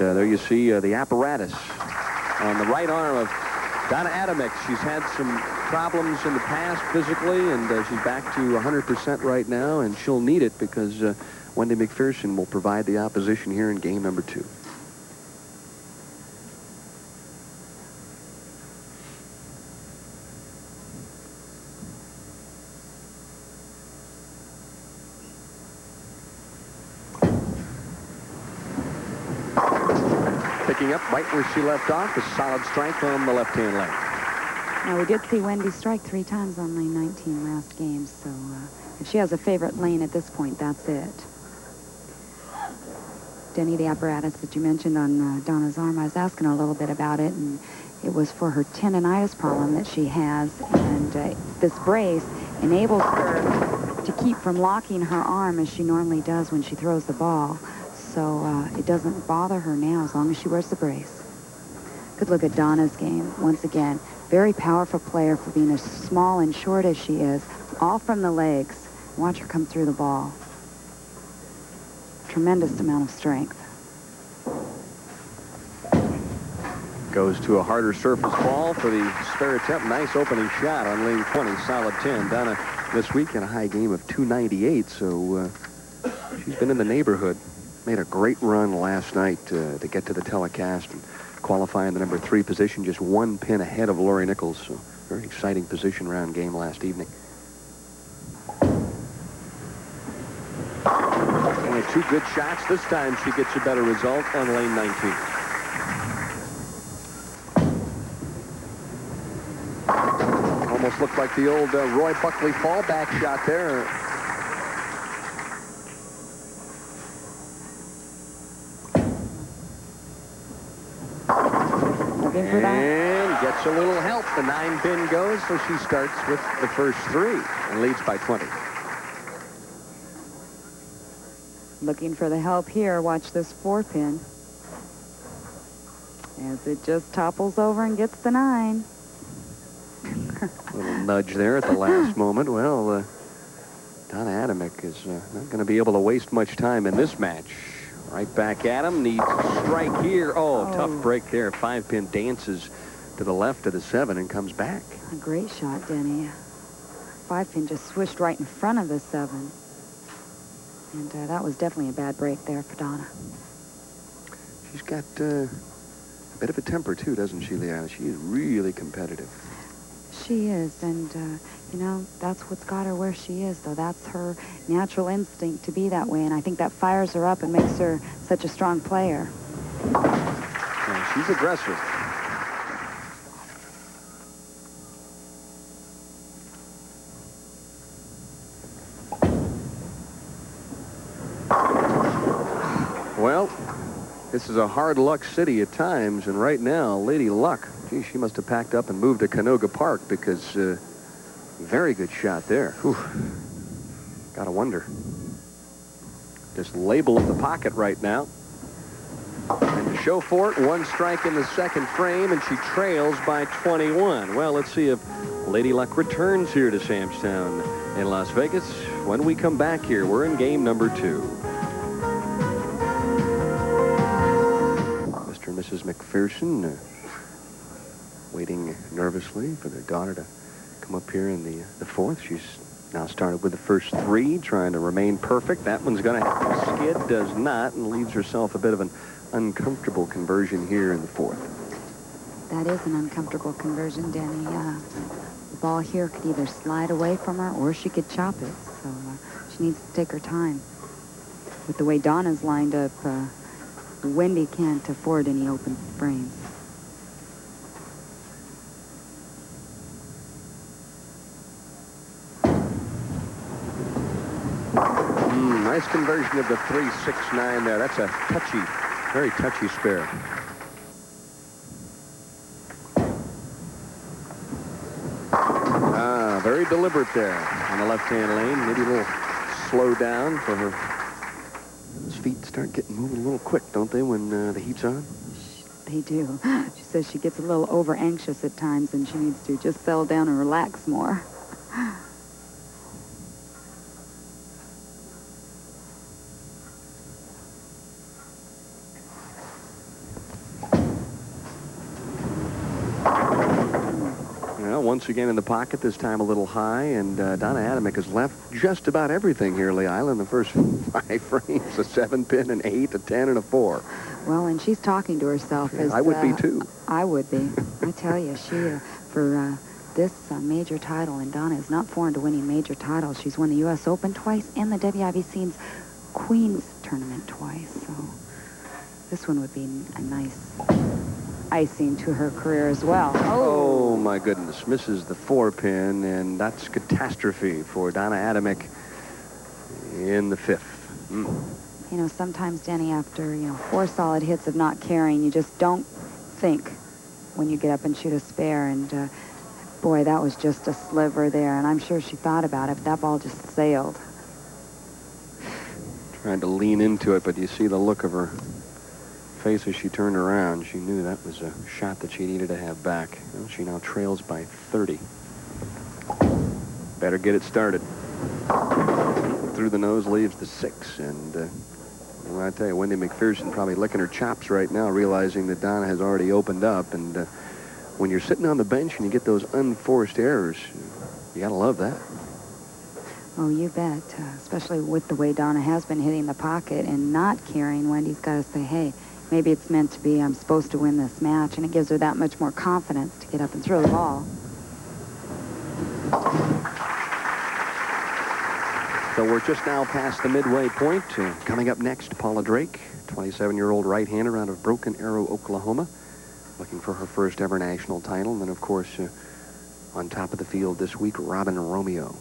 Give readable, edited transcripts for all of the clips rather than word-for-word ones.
there you see the apparatus on the right arm of Donna Adamek. She's had some problems in the past physically, and she's back to 100% right now, and she'll need it because Wendy MacPherson will provide the opposition here in game number 2. Picking up right where she left off, a solid strike on the left-hand lane. Now, we did see Wendy strike 3 times on lane 19 last game, so if she has a favorite lane at this point, that's it. Denny, the apparatus that you mentioned on Donna's arm, I was asking her a little bit about it, and it was for her tendonitis problem that she has, and this brace enables her to keep from locking her arm as she normally does when she throws the ball. So it doesn't bother her now as long as she wears the brace. Good look at Donna's game. Once again, very powerful player for being as small and short as she is. All from the legs. Watch her come through the ball. Tremendous amount of strength. Goes to a harder surface ball for the spare attempt. Nice opening shot on lane 20. Solid 10. Donna this week in a high game of 298, so she's been in the neighborhood. Made a great run last night to get to the telecast and qualify in the number 3 position, just 1 pin ahead of Lori Nichols. So very exciting position round game last evening. Only 2 good shots. This time she gets a better result on lane 19. Almost looked like the old Roy Buckley fallback shot there. And gets a little help. The 9-pin goes, so she starts with the first 3 and leads by 20. Looking for the help here. Watch this 4-pin. As it just topples over and gets the 9. A little nudge there at the last moment. Well, Donna Adamek is not going to be able to waste much time in this match. Right back at him. Needs a strike here. Oh, tough break there. 5-pin dances to the left of the 7 and comes back. A great shot, Denny. 5-pin just swished right in front of the 7. And that was definitely a bad break there for Donna. She's got a bit of a temper, too, doesn't she, Leila? She is really competitive. She is, and, you know, that's what's got her where she is, though. That's her natural instinct to be that way, and I think that fires her up and makes her such a strong player. Yeah, she's aggressive. Well, this is a hard luck city at times, and right now, Lady Luck, gee, she must have packed up and moved to Canoga Park because very good shot there. Whew. Gotta wonder. Just label in the pocket right now. And to show for it, 1 strike in the 2nd frame, and she trails by 21. Well, let's see if Lady Luck returns here to Sam's Town in Las Vegas. When we come back here, we're in game number 2. Mr. and Mrs. MacPherson waiting nervously for their daughter to come up here in the 4th. She's now started with the first 3, trying to remain perfect. That one's going to have to skid, does not, and leaves herself a bit of an uncomfortable conversion here in the 4th. That is an uncomfortable conversion, Denny. The ball here could either slide away from her or she could chop it, so she needs to take her time. With the way Donna's lined up, Wendy can't afford any open frames. Nice conversion of the 3-6-9 there. That's a touchy, very touchy spare. Very deliberate there on the left-hand lane. Maybe a little slow down for her. Those feet start getting moving a little quick, don't they, when the heat's on? They do. She says she gets a little over-anxious at times and she needs to just settle down and relax more. once again in the pocket, this time a little high, and Donna Adamek has left just about everything here, Leila, in the first 5 frames, a 7-pin, an 8, a 10, and a 4. Well, and she's talking to herself. Yeah, I would be, too. I would be. I tell you, she, for this major title, and Donna is not foreign to winning major titles. She's won the U.S. Open twice and the WIBC's Queens Tournament twice, so this one would be a nice icing to her career as well. Oh, my goodness. Misses the 4-pin, and that's catastrophe for Donna Adamek in the 5th. You know, sometimes, Denny, after, 4 solid hits of not carrying, you just don't think when you get up and shoot a spare. And, boy, that was just a sliver there. And I'm sure she thought about it, but that ball just sailed. Trying to lean into it, but you see the look of her face as she turned around. She knew that was a shot that she needed to have back. Well, she now trails by 30. Better get it started. Through the nose leaves the 6, and well, I tell you, Wendy MacPherson probably licking her chops right now, realizing that Donna has already opened up. And when you're sitting on the bench and you get those unforced errors, you gotta love that. Oh, you bet. Especially with the way Donna has been hitting the pocket and not carrying. Wendy's got to say, hey, maybe it's meant to be. I'm supposed to win this match. And it gives her that much more confidence to get up and throw the ball. So we're just now past the midway point. Coming up next, Paula Drake, 27-year-old right-hander out of Broken Arrow, Oklahoma, looking for her first ever national title. And then, of course, on top of the field this week, Robin Romeo.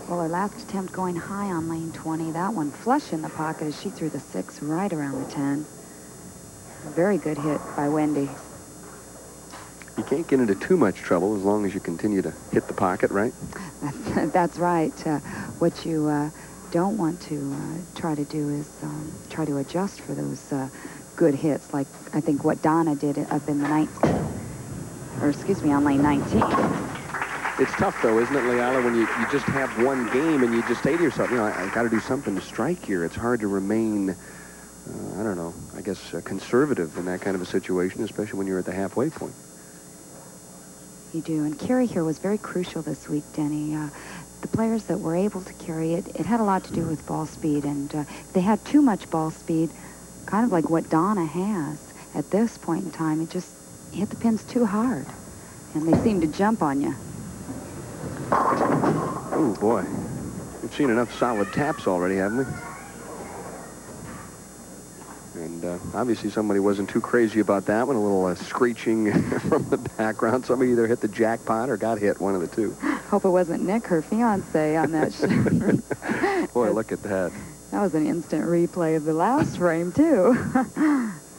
Well, her last attempt going high on lane 20. That one flush in the pocket as she threw the 6 right around the 10. Very good hit by Wendy. You can't get into too much trouble as long as you continue to hit the pocket, right? That's right. What you don't want to try to do is try to adjust for those good hits, like I think what Donna did up in the on lane 19. It's tough, though, isn't it, Leila, when you just have one game and you just say to yourself, I got to do something to strike here. It's hard to remain, I don't know, I guess conservative in that kind of a situation, especially when you're at the halfway point. You do, and carry here was very crucial this week, Denny. The players that were able to carry it, it had a lot to do with ball speed, and if they had too much ball speed, kind of like what Donna has at this point in time, it just hit the pins too hard, and they seem to jump on you. Oh, boy. We've seen enough solid taps already, haven't we? And obviously somebody wasn't too crazy about that one. A little screeching from the background. Somebody either hit the jackpot or got hit, one of the two. Hope it wasn't Nick, her fiance, on that shot. Boy, look at that. That was an instant replay of the last frame, too.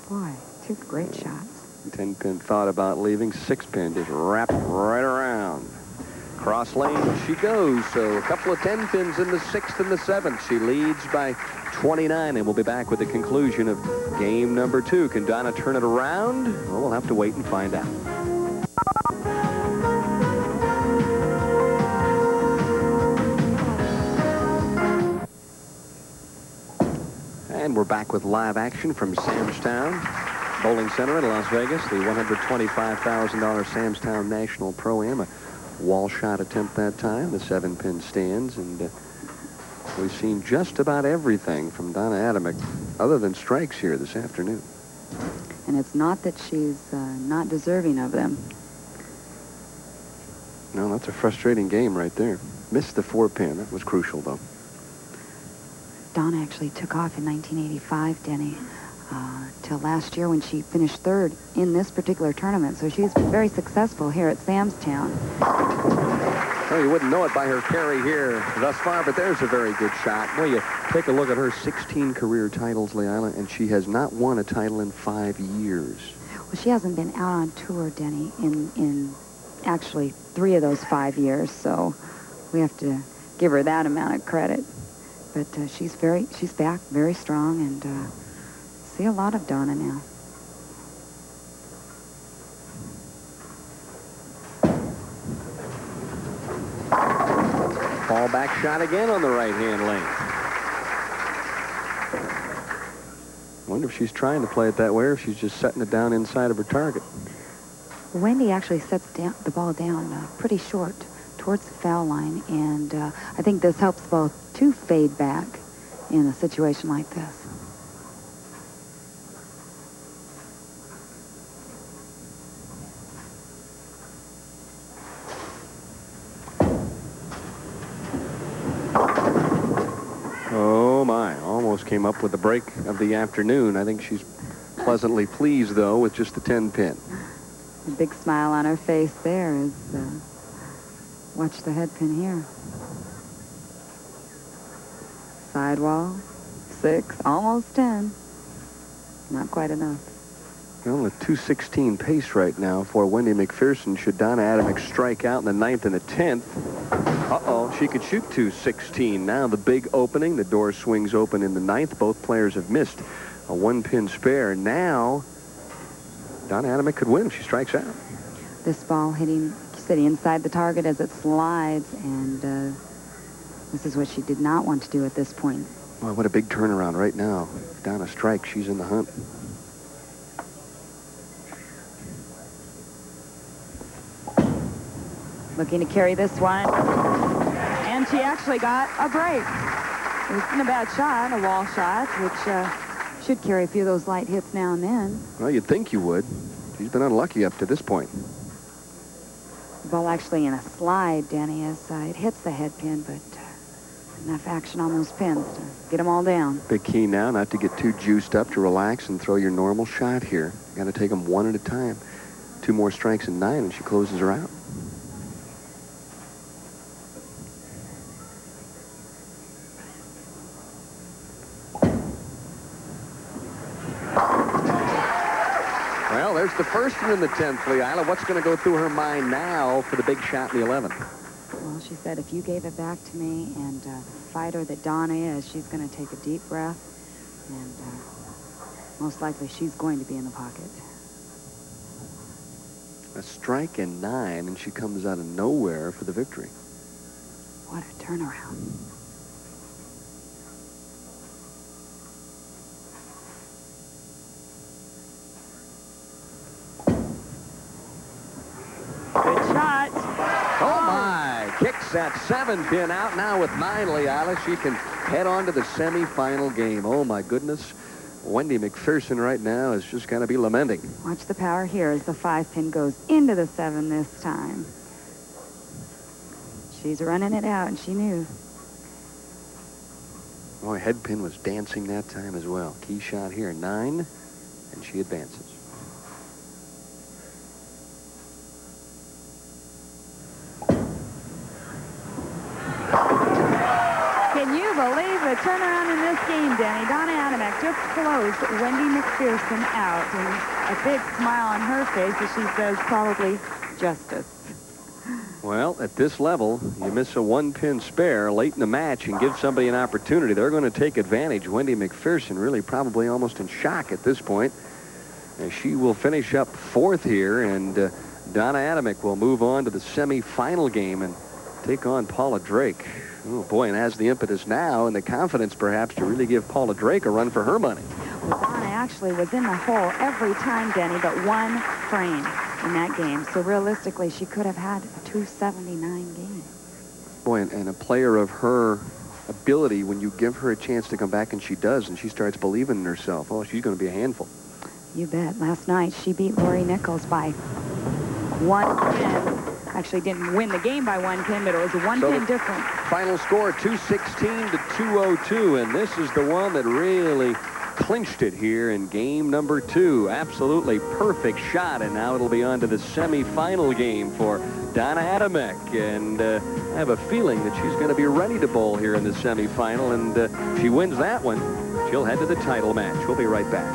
Boy, 2 great shots. 10-pin thought about leaving. 6-pin just wrapped right around. Cross lane she goes. So a couple of 10-pins in the 6th and the 7th. She leads by 29, and we'll be back with the conclusion of game number 2. Can Donna turn it around? Well, we'll have to wait and find out. And we're back with live action from Sam's Town Bowling Center in Las Vegas. The $125,000 Sam's Town National Pro-Am. A wall shot attempt that time. The 7-pin stands, and we've seen just about everything from Donna Adamek other than strikes here this afternoon. And it's not that she's not deserving of them. No, that's a frustrating game right there. Missed the 4-pin. That was crucial, though. Donna actually took off in 1985, Denny, till last year when she finished 3rd in this particular tournament. So she's been very successful here at Sam's Town. Well, you wouldn't know it by her carry here thus far, but there's a very good shot. Well, you take a look at her 16 career titles, Leila, and she has not won a title in 5 years. Well, she hasn't been out on tour, Denny, in actually 3 of those 5 years, so we have to give her that amount of credit. But she's back very strong, and see a lot of Donna now. Back shot again on the right-hand lane. I wonder if she's trying to play it that way or if she's just setting it down inside of her target. Wendy actually sets the ball down pretty short towards the foul line, and I think this helps the ball to fade back in a situation like this. Oh my, almost came up with the break of the afternoon. I think she's pleasantly pleased, though, with just the 10-pin. A big smile on her face there as watch the head pin here. Sidewall, 6, almost 10. Not quite enough. Well, a 2:16 pace right now for Wendy MacPherson. Should Donna Adamek strike out in the 9th and the 10th? Uh-oh, she could shoot 2:16. Now the big opening. The door swings open in the 9th. Both players have missed a 1-pin spare. Now, Donna Adamek could win if she strikes out. This ball sitting inside the target as it slides, and this is what she did not want to do at this point. Well, what a big turnaround right now. If Donna strikes, she's in the hunt. Looking to carry this one, and she actually got a break. It wasn't a bad shot, a wall shot, which should carry a few of those light hits now and then. Well, you'd think you would. She's been unlucky up to this point. The ball actually in a slide, Denny, as it hits the head pin, but enough action on those pins to get them all down. Big key now not to get too juiced up, to relax and throw your normal shot here. Got to take them one at a time. 2 more strikes in 9, and she closes her out. Well, there's the first one in the 10th, Leila. What's going to go through her mind now for the big shot in the 11th? Well, she said, if you gave it back to me, and the fighter that Donna is, she's going to take a deep breath, and most likely she's going to be in the pocket. A strike in 9, and she comes out of nowhere for the victory. What a turnaround. Good shot. Oh, my. Kicks that 7-pin out. Now with 9, Leila, she can head on to the semifinal game. Oh, my goodness. Wendy MacPherson right now is just going to be lamenting. Watch the power here as the 5-pin goes into the 7 this time. She's running it out, and she knew. Boy, head pin was dancing that time as well. Key shot here, 9, and she advances. Can you believe the turnaround in this game, Denny? Donna Adamek just closed Wendy MacPherson out, and a big smile on her face as she says probably justice. Well, at this level, you miss a 1-pin spare late in the match and give somebody an opportunity. They're going to take advantage. Wendy MacPherson really probably almost in shock at this point. And she will finish up 4th here, and Donna Adamek will move on to the semifinal game and take on Paula Drake. Oh, boy, and has the impetus now and the confidence, perhaps, to really give Paula Drake a run for her money. Well, Donna actually was in the hole every time, Denny, but 1 frame in that game. So realistically, she could have had a 279 game. Boy, and a player of her ability, when you give her a chance to come back, and she does, and she starts believing in herself, oh, she's going to be a handful. You bet. Last night, she beat Lori Nichols by 1 pin. Actually didn't win the game by 1 pin, but it was a 1-pin difference. Final score, 216 to 202, and this is the one that really clinched it here in game number 2. Absolutely perfect shot, and now it'll be on to the semifinal game for Donna Adamek. And I have a feeling that she's going to be ready to bowl here in the semifinal, and if she wins that one, she'll head to the title match. We'll be right back.